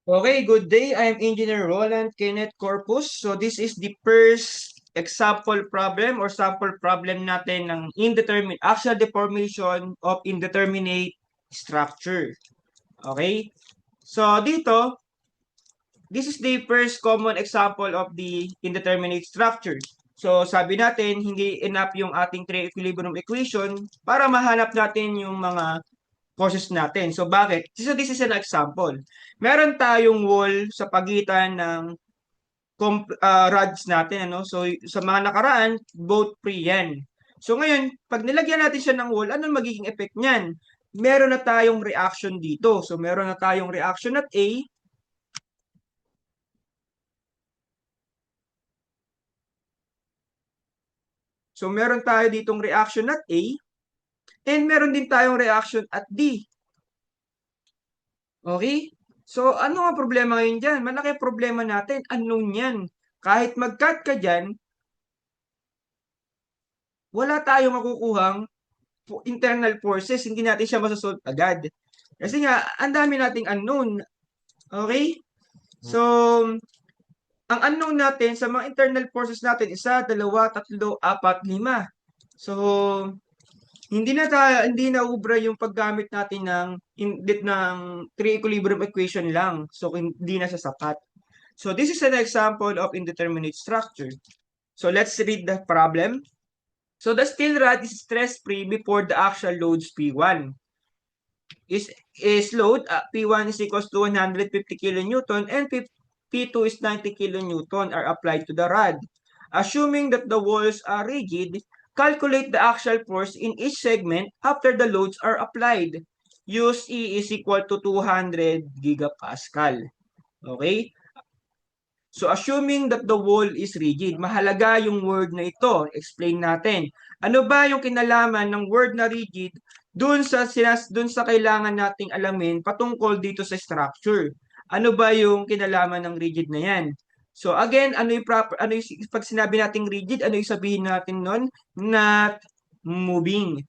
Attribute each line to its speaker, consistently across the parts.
Speaker 1: Okay, good day. I'm Engineer Roland Kenneth Corpus. So this is the first example problem or sample problem natin ng indeterminate axial deformation of indeterminate structure. Okay? So dito, this is the first common example of the indeterminate structure. So sabi natin, hindi enough yung ating three equilibrium equation para mahanap natin yung mga causes natin. So bakit? So this is an example. Meron tayong wall sa pagitan ng rods natin. Ano? So sa mga nakaraan, both free yan. So ngayon, pag nilagyan natin siya ng wall, anong magiging effect niyan? Meron na tayong reaction dito. So meron na tayong reaction at A. So meron tayo ditong reaction at A. And meron din tayong reaction at D. Okay? So, ano ang problema ngayon dyan? Malaki problema natin. Unknown yan. Kahit mag-cut ka dyan, wala tayong makukuhang internal forces. Hindi natin siya masasolve agad. Kasi nga, ang dami nating unknown. Okay? So, ang unknown natin sa mga internal forces natin, isa, dalawa, tatlo, apat, lima. So, hindi na ubra yung paggamit natin ng three equilibrium equation lang. So, hindi na siya sapat. So this is an example of indeterminate structure. So let's read the problem. So the steel rod is stress-free before the actual loads P1. Is load P1 is equals to 150 kilonewton and P2 is 90 kilonewton are applied to the rod. Assuming that the walls are rigid, calculate the actual force in each segment after the loads are applied. Use E is equal to 200 gigapascal. Okay? So assuming that the wall is rigid, mahalaga yung word na ito. Explain natin. Ano ba yung kinalaman ng word na rigid dun sa kailangan nating alamin patungkol dito sa structure? Ano ba yung kinalaman ng rigid na yan? So again, pag sinabi nating rigid, ano yung sabihin natin nun? Not moving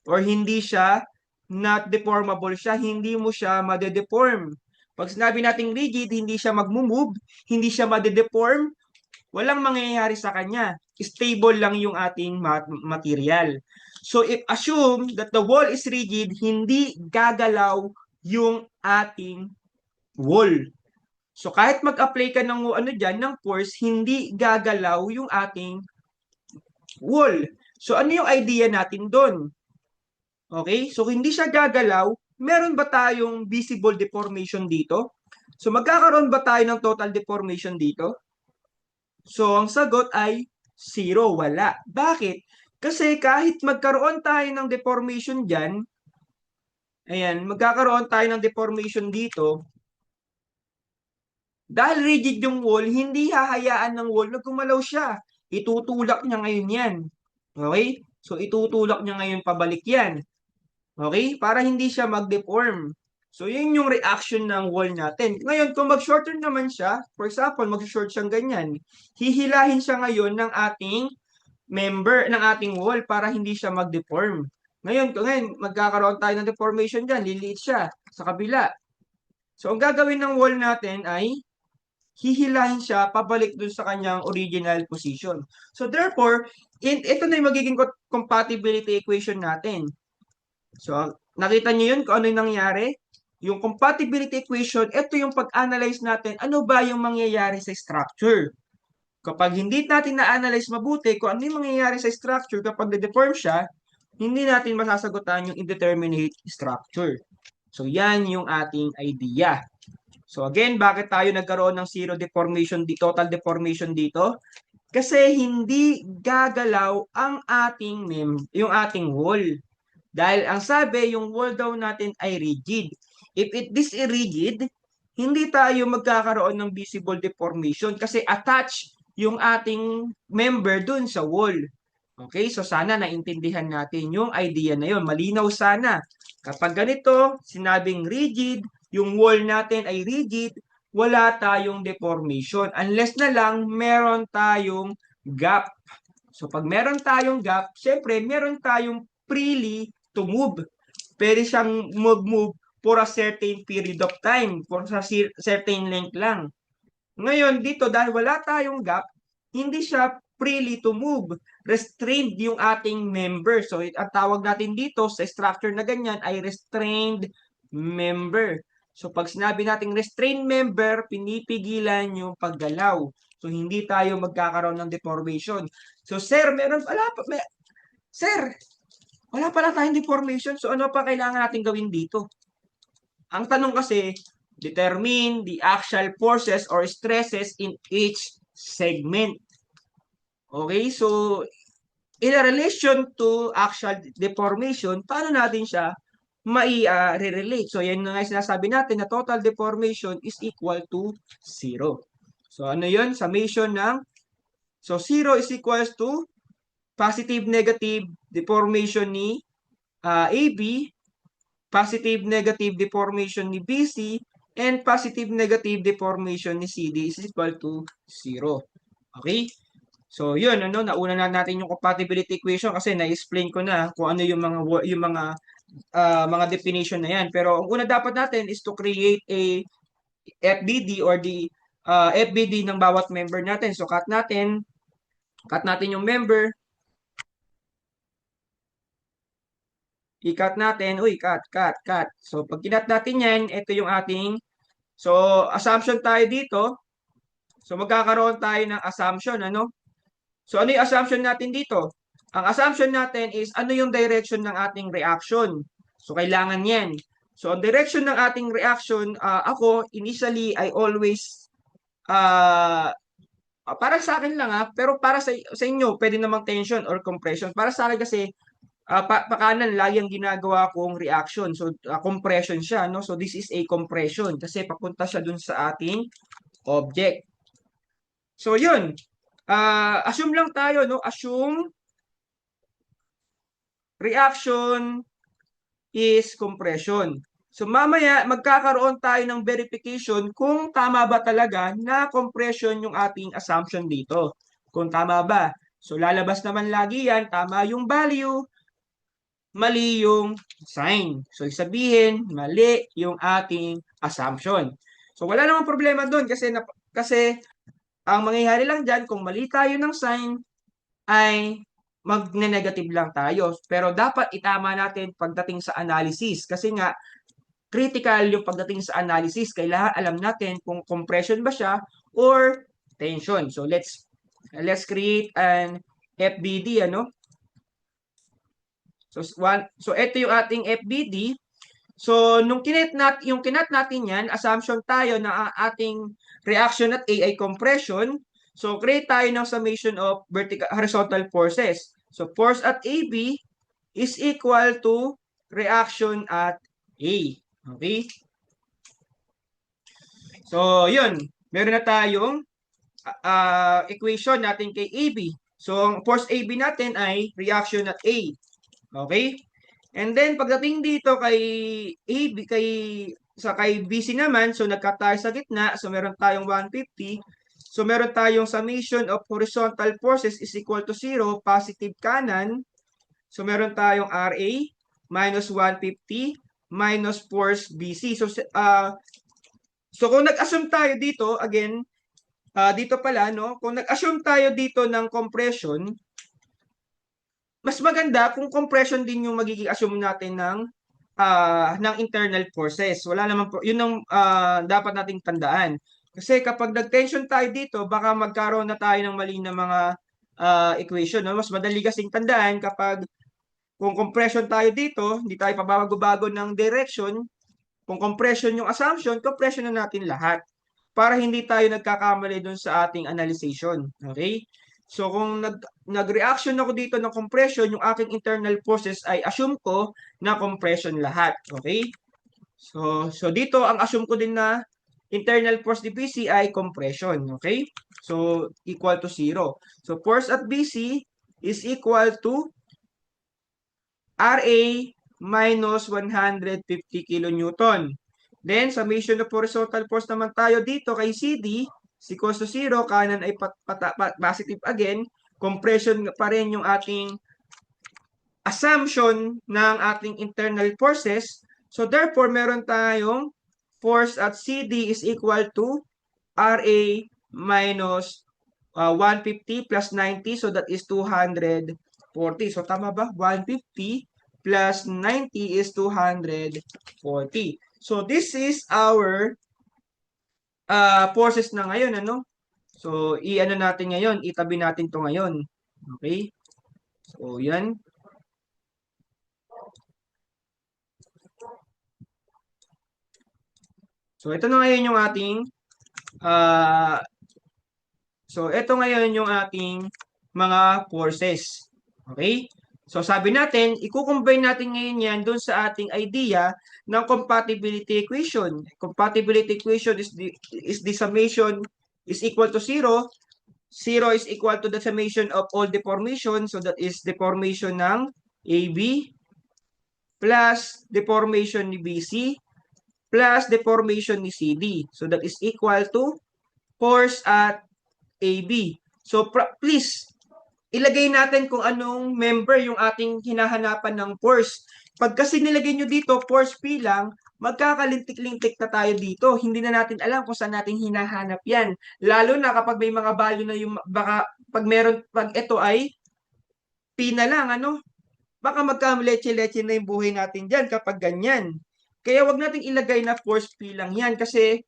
Speaker 1: or hindi siya not deformable siya, hindi mo siya made-deform. Pag sinabi nating rigid, hindi siya magmo-move, hindi siya made-deform, walang mangyayari sa kanya. Stable lang yung ating material. So if assume that the wall is rigid, hindi gagalaw yung ating wall. So kahit mag-apply ka ng ano diyan ng force, hindi gagalaw yung ating wall. So ano yung idea natin doon? Okay? So hindi siya gagalaw. Meron ba tayong visible deformation dito? So magkakaroon ba tayo ng total deformation dito? So ang sagot ay zero, wala. Bakit? Kasi kahit magkaroon tayo ng deformation dyan, ayan, magkakaroon tayo ng deformation dito, dahil rigid yung wall, hindi hahayaan ng wall na gumalaw siya. Itutulak niya ngayon yan. Okay? So itutulak niya ngayon pabalik yan. Okay? Para hindi siya mag-deform. So, yun yung reaction ng wall natin. Ngayon, kung mag-shorten naman siya, for example, mag-short siyang ganyan, hihilahin siya ngayon ng ating member, ng ating wall para hindi siya mag-deform. Ngayon, magkakaroon tayo ng deformation dyan, liliit siya sa kabila. So, ang gagawin ng wall natin ay hihilahin siya pabalik dun sa kanyang original position. So, therefore, ito na yung magiging compatibility equation natin. So, nakita niyo yun kung ano yung nangyari? Yung compatibility equation, ito yung pag-analyze natin, ano ba yung mangyayari sa structure. Kapag hindi natin na-analyze mabuti kung ano yung mangyayari sa structure kapag na-deform siya, hindi natin masasagutan yung indeterminate structure. So, yan yung ating idea. So, again, bakit tayo nagkaroon ng zero deformation, total deformation dito? Kasi hindi gagalaw ang yung ating wall. Dahil ang sabi, yung wall daw natin ay rigid. If this is rigid, hindi tayo magkakaroon ng visible deformation kasi attached yung ating member dun sa wall. Okay, so sana naintindihan natin yung idea na yun. Malinaw sana. Kapag ganito, sinabing rigid, yung wall natin ay rigid, wala tayong deformation. Unless na lang meron tayong gap. So pag meron tayong gap, syempre meron tayong freely to move. Pwede siyang mag-move for a certain period of time, for sa certain length lang. Ngayon, dito, dahil wala tayong gap, hindi siya freely to move. Restrained yung ating member. So, ang tawag natin dito sa structure na ganyan ay restrained member. So, pag sinabi nating restrained member, pinipigilan yung paggalaw. So, hindi tayo magkakaroon ng deformation. So, sir, sir, wala pala tayong deformation. So, ano pa kailangan natin gawin dito? Ang tanong kasi, determine the actual forces or stresses in each segment. Okay, so in a relation to actual deformation, paano natin siya mai-relate? So yan nga sinasabi natin na total deformation is equal to 0. So ano yun? Summation ng, so 0 is equals to positive negative deformation ni AB, positive negative deformation ni BC, and positive negative deformation ni CD is equal to 0. Okay? So, yun, nauna na natin yung compatibility equation kasi na-explain ko na kung ano yung mga definition na yan. Pero ang una dapat natin is to create a FBD or the FBD ng bawat member natin. So, cut natin yung member. I-cut natin. Uy, cut. So, pag kinat natin yan, ito yung ating, so, assumption tayo dito. So, magkakaroon tayo ng assumption, ano? So, ano yung assumption natin dito? Ang assumption natin is ano yung direction ng ating reaction. So, kailangan yan. So, ang direction ng ating reaction, ako, initially, I always, para sa akin lang pero para sa inyo, pwede namang tension or compression. Para sa akin kasi, pakanan, lagi ang ginagawa kong reaction. So, compression siya, no? So, this is a compression kasi papunta siya dun sa ating object. So, yun. Assume lang tayo, no? Assume reaction is compression. So mamaya magkakaroon tayo ng verification kung tama ba talaga na compression yung ating assumption dito. Kung tama ba. So lalabas naman lagi yan, tama yung value, mali yung sign. So sabihin, mali yung ating assumption. So wala namang problema doon kasi ang mangyayari lang diyan kung mali tayo ng sign ay magne-negative lang tayo. Pero dapat itama natin pagdating sa analysis kasi nga critical yung pagdating sa analysis. Kailangan alam natin kung compression ba siya or tension. So let's create an FBD, ano? So ito yung ating FBD. So yung kinat natin yan, assumption tayo na ating reaction at A ay compression. So create tayo ng summation of horizontal forces. So force at AB is equal to reaction at A. Okay? So, yun. Meron na tayong equation natin kay AB. So, ang force AB natin ay reaction at A. Okay? And then, pagdating dito kay AB, kay BC naman, so nagka tayo sa gitna, so meron tayong 150. So, meron tayong summation of horizontal forces is equal to 0, positive kanan. So, meron tayong RA minus 150 minus force BC. So kung nag-assume tayo dito, again, dito pala, no? Kung nag-assume tayo dito ng compression, mas maganda kung compression din yung magiging assume natin ng internal forces. Wala naman po, yun ang dapat nating tandaan. Kasi kapag nag-tension tayo dito, baka magkaroon na tayo ng mali na mga equation. No? Mas madali kasing tandaan kapag kung compression tayo dito, hindi tayo pababago-bago ng direction. Kung compression yung assumption, compression na natin lahat para hindi tayo nagkakamali doon sa ating analyzation. Okay? So kung nag-reaction ako dito ng compression, yung aking internal forces ay assume ko na compression lahat. Okay? So dito ang assume ko din na internal force ni BC ay compression. Okay? So equal to 0. So force at BC is equal to RA minus 150 kilonewton. Then, summation of horizontal force naman tayo dito kay CD is equals to 0. Kanan ay positive again. Compression pa rin yung ating assumption ng ating internal forces. So therefore, meron tayong force at CD is equal to RA minus 150 plus 90. So that is 240. So tama ba? 150 plus 90 is 240. So this is our forces na ngayon, ano? So, i-ano natin ngayon, itabi natin to ngayon. Okay? So, yan. So, ito na ngayon yung ating ah ito ngayon yung ating mga forces. Okay? So, sabi natin, i-combine natin ngayon yan doon sa ating idea ng compatibility equation. Compatibility equation is the summation is equal to 0. 0 is equal to the summation of all deformation. So, that is deformation ng AB plus deformation ni BC plus deformation ni CD. So, that is equal to force at AB. So, please, ilagay natin kung anong member yung ating hinahanapan ng force. Pag kasi nilagay nyo dito, force P lang, magkakalintik-lintik na tayo dito. Hindi na natin alam kung saan natin hinahanap yan. Lalo na kapag may mga value na yung, baka pag ito ay P na lang, ano? Baka magkamleche-leche na yung buhay natin dyan kapag ganyan. Kaya wag nating ilagay na force P lang yan kasi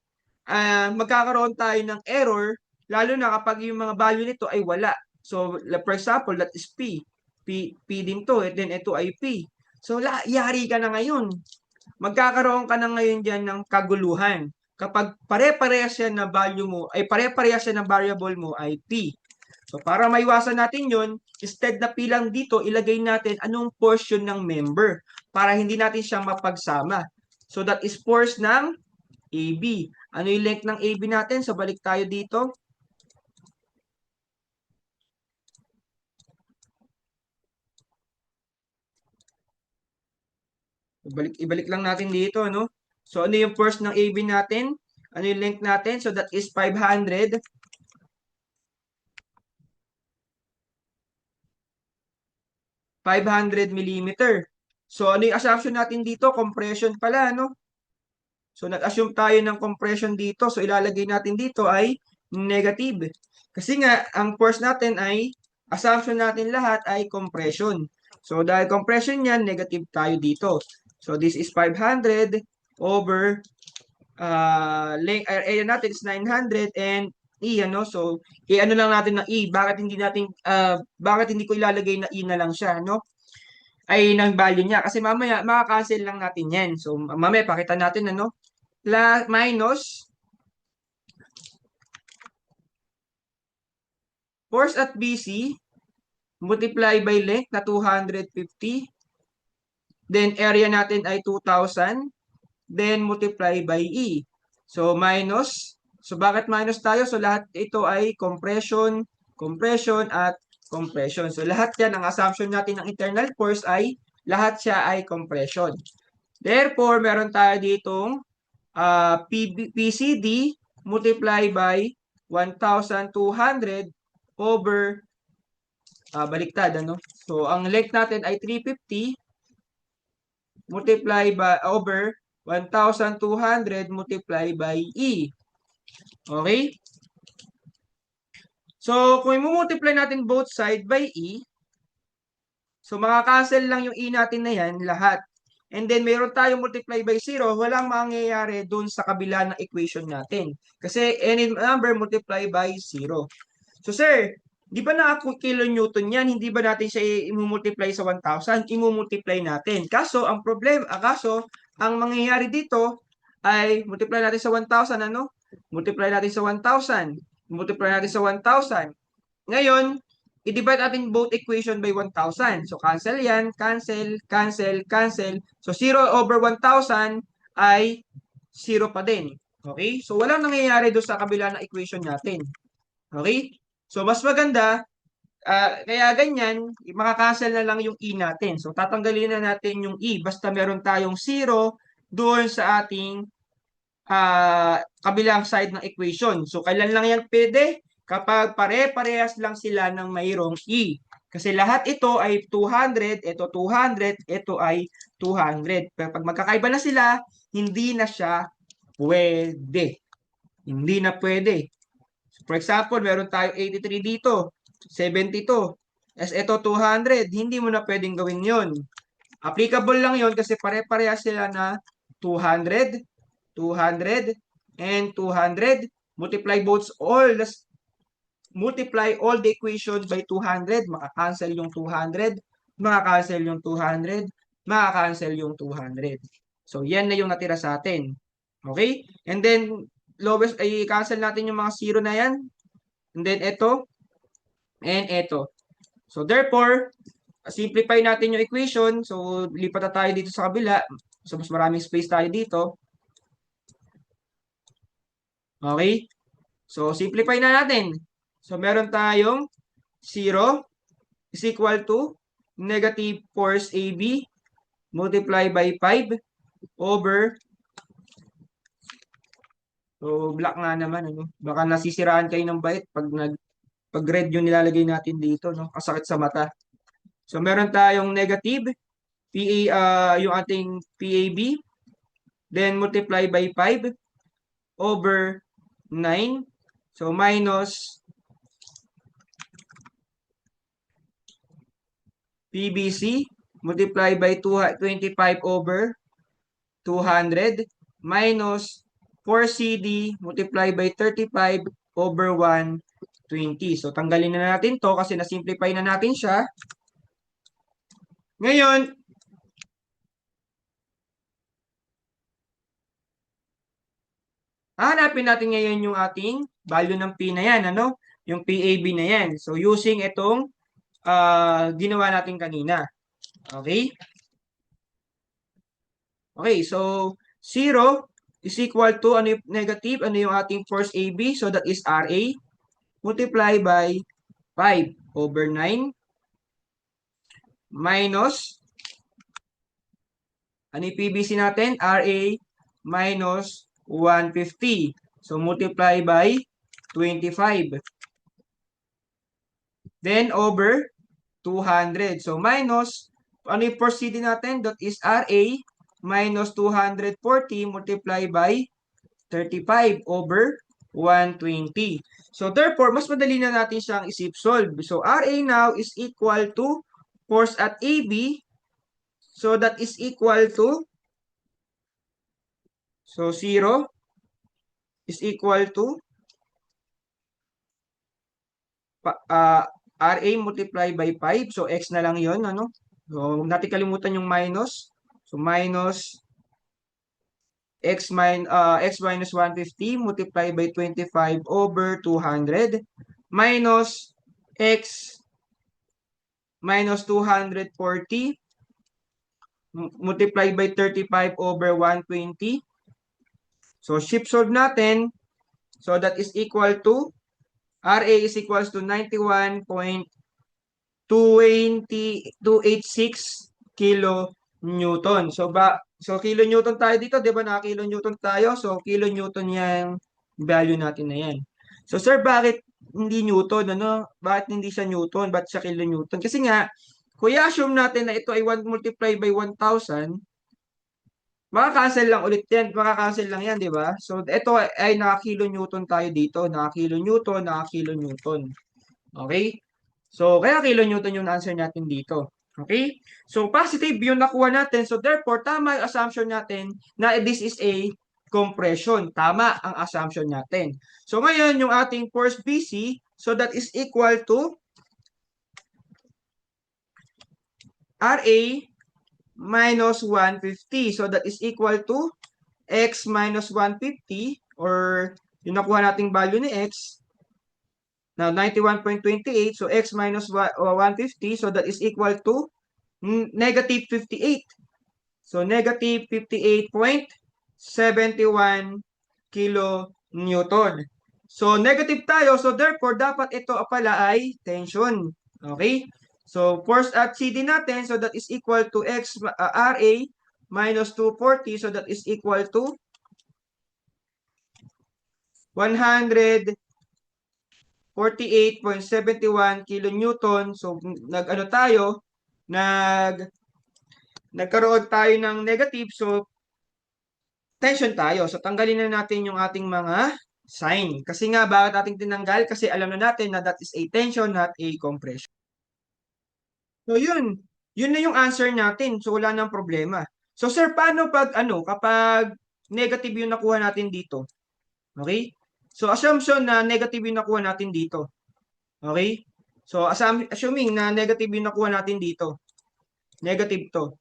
Speaker 1: magkakaroon tayo ng error lalo na kapag yung mga value nito ay wala. So, for example, that is P. P din to, and then ito ay P. So, yari ka na ngayon. Magkakaroon ka na ngayon dyan ng kaguluhan. Kapag pare-parehas yan na value mo, ay pare-parehas yan na variable mo ay P. So, para maiwasan natin yun, instead na P lang dito, ilagay natin anong portion ng member para hindi natin siya mapagsama. So, that is force ng AB. Ano yung length ng AB natin? So, balik tayo dito. Ibalik lang natin dito, no? So, ano yung force ng AB natin? Ano yung length natin? So, that is 500. 500 millimeter. So, ano yung assumption natin dito? Compression pala, no? So, nag-assume tayo ng compression dito. So, ilalagay natin dito ay negative. Kasi nga, ang force natin ay, assumption natin lahat ay compression. So, dahil compression yan, negative tayo dito. So, this is 500 over area natin is 900 and E, ano? So, ano lang natin ng E. Bakit hindi ko ilalagay na E na lang siya, no? Ay, ng value niya. Kasi mamaya, makakancel lang natin yan. So, mamaya, pakita natin, ano? Minus force at BC multiply by length na 250. Then, area natin ay 2,000. Then, multiply by E. So, minus. So, bakit minus tayo? So, lahat ito ay compression, compression, at compression. So, lahat yan, ang assumption natin ng internal force ay lahat siya ay compression. Therefore, meron tayo ditong PCD multiply by 1,200 over baliktad, ano? So, ang length natin ay 350 multiply by over 1,200 multiply by E. Okay? So, kung i-multiply natin both side by E, so makakancel lang yung E natin na yan, lahat. And then, mayroon tayong multiply by 0, walang mangyayari dun sa kabila ng equation natin. Kasi any number multiply by 0. So, sir, di ba kilonewton yan? Hindi ba natin siya i-multiply sa 1,000? I-multiply natin. Kaso, ang mangyayari dito ay multiply natin sa 1,000, ano? Multiply natin sa 1,000. Multiply natin sa 1,000. Ngayon, i-divide natin both equation by 1,000. So, cancel yan. Cancel, cancel, cancel. So, 0 over 1,000 ay 0 pa din. Okay? So, walang nangyayari doon sa kabila ng equation natin. Okay? So, mas maganda, kaya ganyan, makakancel na lang yung E natin. So, tatanggalin na natin yung E. Basta meron tayong 0 doon sa ating kabilang side ng equation. So, kailan lang yan pwede? Kapag pare-parehas lang sila ng mayroong E. Kasi lahat ito ay 200, ito 200, ito ay 200. Pero pag magkakaiba na sila, hindi na siya pwede. Hindi na pwede. For example, meron tayong 83 dito, 72. As ito 200, hindi mo na pwedeng gawin yon. Applicable lang yon kasi pare-pareha sila na 200, 200, and 200. Multiply all the equations by 200. Makakancel yung 200, makakancel yung 200, makakancel yung 200. So, yan na yung natira sa atin. Okay? And then, lowest, ay cancel natin yung mga zero na yan. And then, ito, and ito. So, therefore, simplify natin yung equation. So, lipat na tayo dito sa kabila. So, mas maraming space tayo dito. Okay? So, simplify na natin. So, meron tayong 0 is equal to negative force AB multiply by 5 over, so black nga naman, ano? Baka nasisiraan kayo ng bait pag red yung nilalagay natin dito, no? Kasakit sa mata. So, meron tayong negative yung ating PAB, then multiply by 5 over 9. So, minus PBC multiply by 25 over 200 minus 4CD multiply by 35 over 120. So, tanggalin na natin to kasi na-simplify na natin siya. Ngayon, hanapin natin ngayon yung ating value ng P na yan, ano? Yung PAB na yan. So, using itong ginawa natin kanina. Okay? Okay, so 0 is equal to, ano yung negative? Ano yung ating force AB? So, that is RA multiply by 5 over 9 minus, ano yung PBC natin? RA minus 150. So, multiply by 25. Then, over 200. So, minus, ano yung force CD natin? That is RA minus 240 multiply by 35 over 120. So, therefore, mas madali na natin siyang isip solve. So, RA now is equal to force at AB. So, that is equal to, so 0 is equal to RA multiply by 5. So, X na lang yon, ano? So, natin kalimutan yung minus. So, minus X minus 150 multiply by 25 over 200 minus X minus 240 multiply by 35 over 120. So, shift solve natin. So, that is equal to, RA is equals to 91.286 kilonewton. So, kilonewton tayo dito, di ba? Naka-kilonewton tayo. So, kilonewton yung value natin na yan. So, sir, bakit hindi newton? Ano? Bakit hindi siya newton? Bakit siya kilonewton? Kasi nga, kung i-assume natin na ito ay 1 multiply by 1,000, makakancel lang ulit yan. Makakancel lang yan, di ba? So, ito ay naka-kilonewton tayo dito. Naka-kilonewton, naka-kilonewton. Okay? So, kaya kilonewton yung answer natin dito. Okay? So, positive yung nakuha natin. So, therefore, tama yung assumption natin na this is a compression. Tama ang assumption natin. So, ngayon, yung ating force BC, so that is equal to RA minus 150. So, that is equal to X minus 150 or yung nakuha nating value ni X. Now, 91.28. So, X minus 150. So, that is equal to negative 58. So, negative 58.71 kilonewton. So, negative tayo. So, therefore, dapat ito pala ay tension. Okay? So, force at CD natin. So, that is equal to RA minus 240. So, that is equal to 148.71 kilonewton. So, nag-ano tayo? nagkaroon tayo ng negative, so tension tayo. So tanggalin na natin yung ating mga sign. Kasi nga, bakit ating tinanggal? Kasi alam na natin na that is a tension, not a compression. So yun, yun na yung answer natin. So wala nang problema. So sir, paano pag ano, kapag negative yung nakuha natin dito? Okay? So assumption na negative yung nakuha natin dito. Okay? So assuming na negative yung nakuha natin dito. Negative to.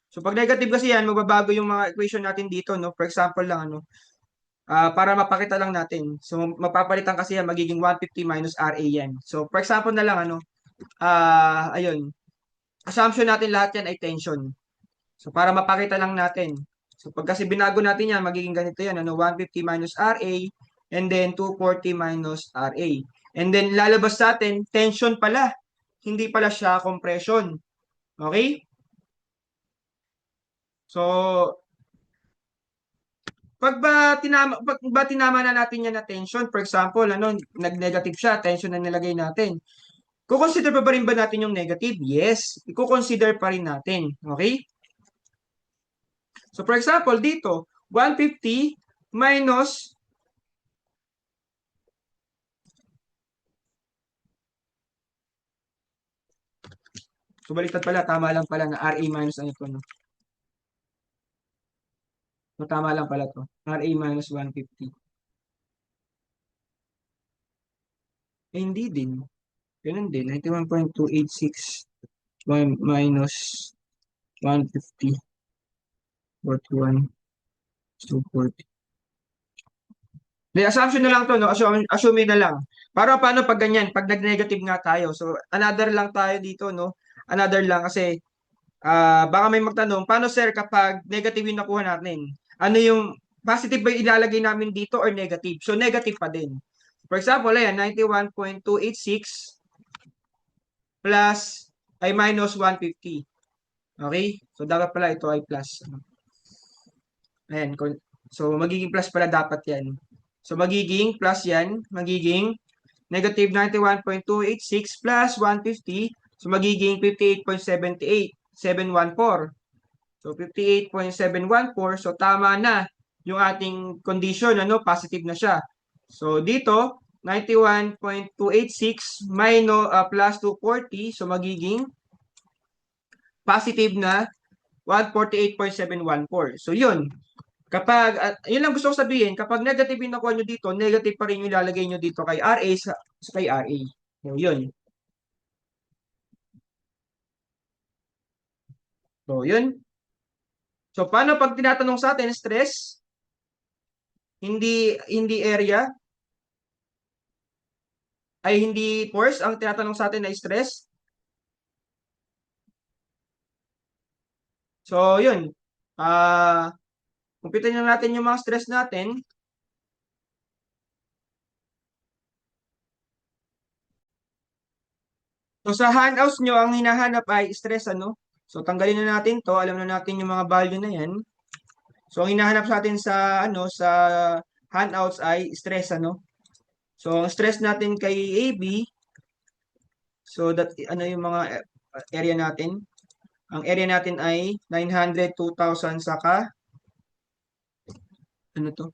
Speaker 1: So pag negative kasi yan, magbabago yung mga equation natin dito, no? For example lang, ano, para mapakita lang natin. So mapapalitan kasi yan, magiging 150 minus RA yan. So for example na lang, ano, ayun, assumption natin lahat yan ay tension. So para mapakita lang natin. So pag kasi binago natin yan, magiging ganito yan, ano, 150 minus RA, and then 240 minus RA. And then lalabas sa atin, tension pala. Hindi pala siya compression. Okay? So, pag ba tinama na natin yan na tension, for example, ano, nag-negative siya, tension na nilagay natin. Kukonsider pa rin ba natin yung negative? Yes, i-consider pa rin natin. Okay? So for example, dito, 150 minus, so baliktad pala, tama lang pala na RA minus ano ito, no? So tama lang pala to. RA minus 150. Eh, hindi din. Ganun din. 91.286 minus 150. 41. 240. The assumption na lang to, no? Assume na lang. Para paano pag ganyan, pag nag-negative nga tayo. So, another lang tayo dito, no? Another lang kasi baka may magtanong, paano sir kapag negative yung nakuha natin? Ano yung positive ba yung ilalagay namin dito or negative? So, negative pa din. For example, ayan, 91.286 plus ay minus 150. Okay? So, dapat pala ito ay plus. Ayan, so magiging plus pala dapat yan. So magiging plus yan, magiging negative 91.286 plus 150. So magiging 58.714. So 58.714. So tama na yung ating condition, ano, positive na siya. So dito, 91.286 minus plus 240. So magiging positive na 148.714. So yun, kapag, yun lang gusto ko sabihin, kapag negative yung nakuha nyo dito, negative pa rin yung ilalagay nyo dito kay RA sa kay RA. So, yun. So, yun. So, paano pag tinatanong sa atin, stress, hindi area, ay hindi force, ang tinatanong sa atin ay stress. So, yun. Kumpitin na natin yung mga stress natin. So, sa handouts nyo, ang hinahanap ay stress, ano? So, tanggalin na natin to. Alam na natin yung mga value na yan. So, ang hinahanap sa atin sa, ano, sa handouts ay stress, ano? So, ang stress natin kay AB, so that, ano yung mga area natin? Ang area natin ay 900, 2,000, saka, ano to?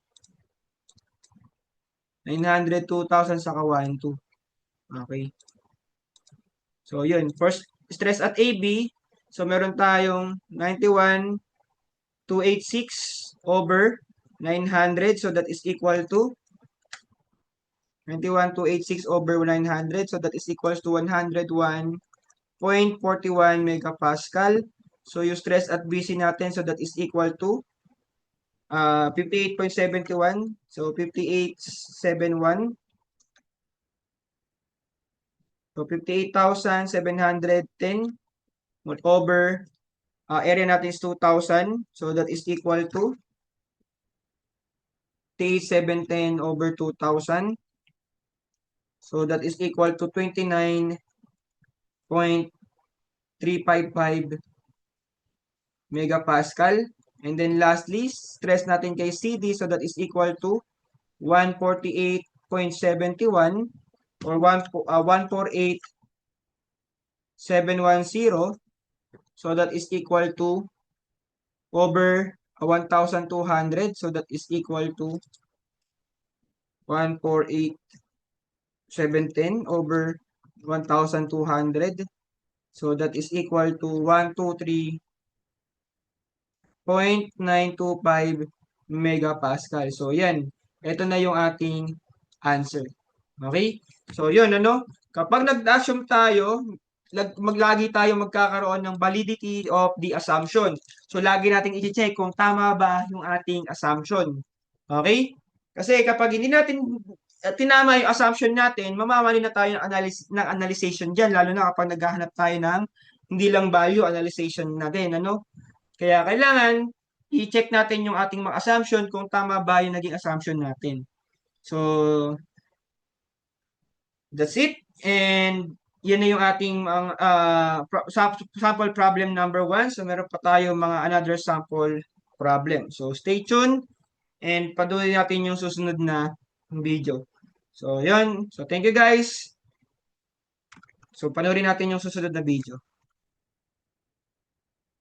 Speaker 1: 900, 2,000, saka 1, 2. Okay. So, yun. First, stress at AB, so meron tayong 91,286 over 900, so that is equal to 91,286 over 900, so that is equals to 101.41 megapascal. So, yung stress at BC natin, so that is equal to 58.71. So, 5871. So, 58,710 over area natin is 2,000. So, that is equal to 58,710 over 2,000. So, that is equal to 29.355 megapascal. And then lastly, stress natin kay CD, so that is equal to 148.71 or 148,710 So that is equal to over 1,200. So that is equal to 148,710 over 1,200. So that is equal to 123.925 megapascal. So yan, ito na yung ating answer. Okay? So yun, ano? Kapag nag-assume tayo, maglagi tayo magkakaroon ng validity of the assumption. So lagi nating i-check kung tama ba yung ating assumption. Okay? Kasi kapag hindi natin tinama yung assumption natin, mamamali na tayo ng analyzation dyan, lalo na kapag naghahanap tayo ng hindi lang value analyzation natin, ano? Kaya kailangan i-check natin yung ating mga assumption kung tama ba yung naging assumption natin. So, that's it. And yun na yung ating sample problem number 1. So, meron pa tayo mga another sample problem. So, stay tuned and paduloy natin yung susunod na video. So, yun. So, thank you guys. So, panoorin natin yung susunod na video.